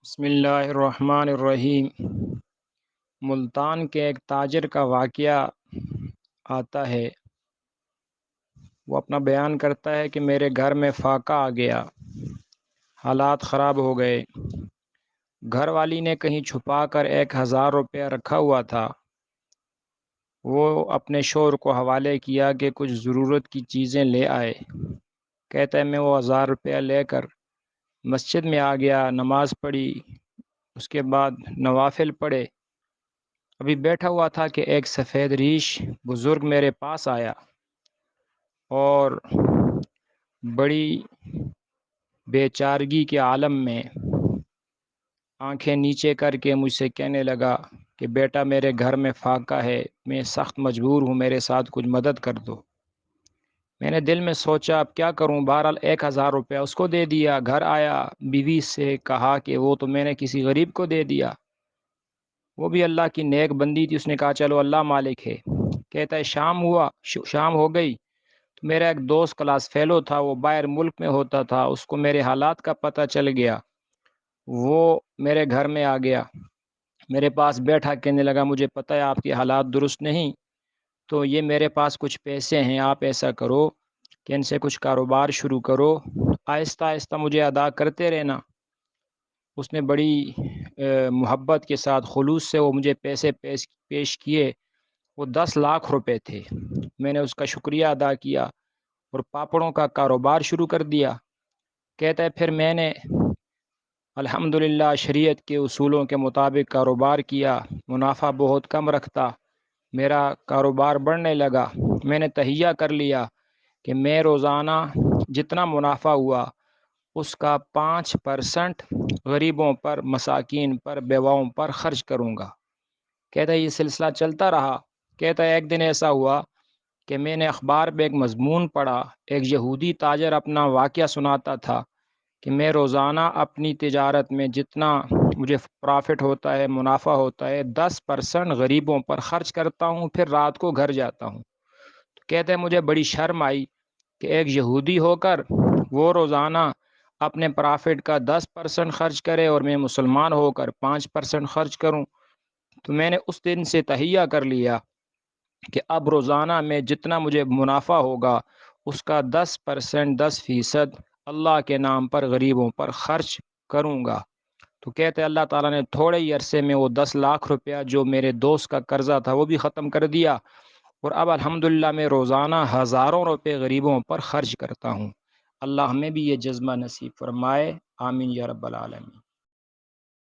بسم اللہ الرحمن الرحیم۔ ملتان کے ایک تاجر کا واقعہ آتا ہے۔ وہ اپنا بیان کرتا ہے کہ میرے گھر میں فاقہ آ گیا، حالات خراب ہو گئے۔ گھر والی نے کہیں چھپا کر 1000 روپیہ رکھا ہوا تھا۔ وہ اپنے شوہر کو حوالے کیا کہ کچھ ضرورت کی چیزیں لے آئے۔ کہتا ہے میں وہ 1000 روپیہ لے کر مسجد میں آ گیا، نماز پڑھی، اس کے بعد نوافل پڑھے۔ ابھی بیٹھا ہوا تھا کہ ایک سفید ریش بزرگ میرے پاس آیا اور بڑی بے چارگی کے عالم میں آنکھیں نیچے کر کے مجھ سے کہنے لگا کہ بیٹا میرے گھر میں فاقہ ہے، میں سخت مجبور ہوں، میرے ساتھ کچھ مدد کر دو۔ میں نے دل میں سوچا اب کیا کروں، بہرحال 1000 روپیہ اس کو دے دیا۔ گھر آیا، بیوی سے کہا کہ وہ تو میں نے کسی غریب کو دے دیا۔ وہ بھی اللہ کی نیک بندی تھی، اس نے کہا چلو اللہ مالک ہے۔ کہتا ہے شام ہو گئی تو میرا ایک دوست کلاس فیلو تھا، وہ باہر ملک میں ہوتا تھا، اس کو میرے حالات کا پتہ چل گیا۔ وہ میرے گھر میں آ گیا، میرے پاس بیٹھا، کہنے لگا مجھے پتہ ہے آپ کے حالات درست نہیں، تو یہ میرے پاس کچھ پیسے ہیں، آپ ایسا کرو کہ ان سے کچھ کاروبار شروع کرو، آہستہ آہستہ مجھے ادا کرتے رہنا۔ اس نے بڑی محبت کے ساتھ خلوص سے وہ مجھے پیسے پیش کیے۔ وہ 10 لاکھ روپے تھے۔ میں نے اس کا شکریہ ادا کیا اور پاپڑوں کا کاروبار شروع کر دیا۔ کہتا ہے پھر میں نے الحمدللہ شریعت کے اصولوں کے مطابق کاروبار کیا، منافع بہت کم رکھتا، میرا کاروبار بڑھنے لگا۔ میں نے تہیہ کر لیا کہ میں روزانہ جتنا منافع ہوا اس کا 5% غریبوں پر، مساکین پر، بیواؤں پر خرچ کروں گا۔ کہتا ہے یہ سلسلہ چلتا رہا۔ کہتا ہے ایک دن ایسا ہوا کہ میں نے اخبار میں ایک مضمون پڑھا، ایک یہودی تاجر اپنا واقعہ سناتا تھا کہ میں روزانہ اپنی تجارت میں جتنا مجھے پرافٹ ہوتا ہے، منافع ہوتا ہے، 10% غریبوں پر خرچ کرتا ہوں، پھر رات کو گھر جاتا ہوں۔ تو کہتے ہیں مجھے بڑی شرم آئی کہ ایک یہودی ہو کر وہ روزانہ اپنے پرافٹ کا 10% خرچ کرے اور میں مسلمان ہو کر 5% خرچ کروں۔ تو میں نے اس دن سے تہیہ کر لیا کہ اب روزانہ میں جتنا مجھے منافع ہوگا اس کا 10%، 10% اللہ کے نام پر غریبوں پر خرچ کروں گا۔ تو کہتے اللہ تعالیٰ نے تھوڑے ہی عرصے میں وہ 10 لاکھ روپیہ جو میرے دوست کا قرضہ تھا وہ بھی ختم کر دیا، اور اب الحمدللہ میں روزانہ ہزاروں روپے غریبوں پر خرچ کرتا ہوں۔ اللہ ہمیں بھی یہ جذبہ نصیب فرمائے، آمین یا رب العالمین۔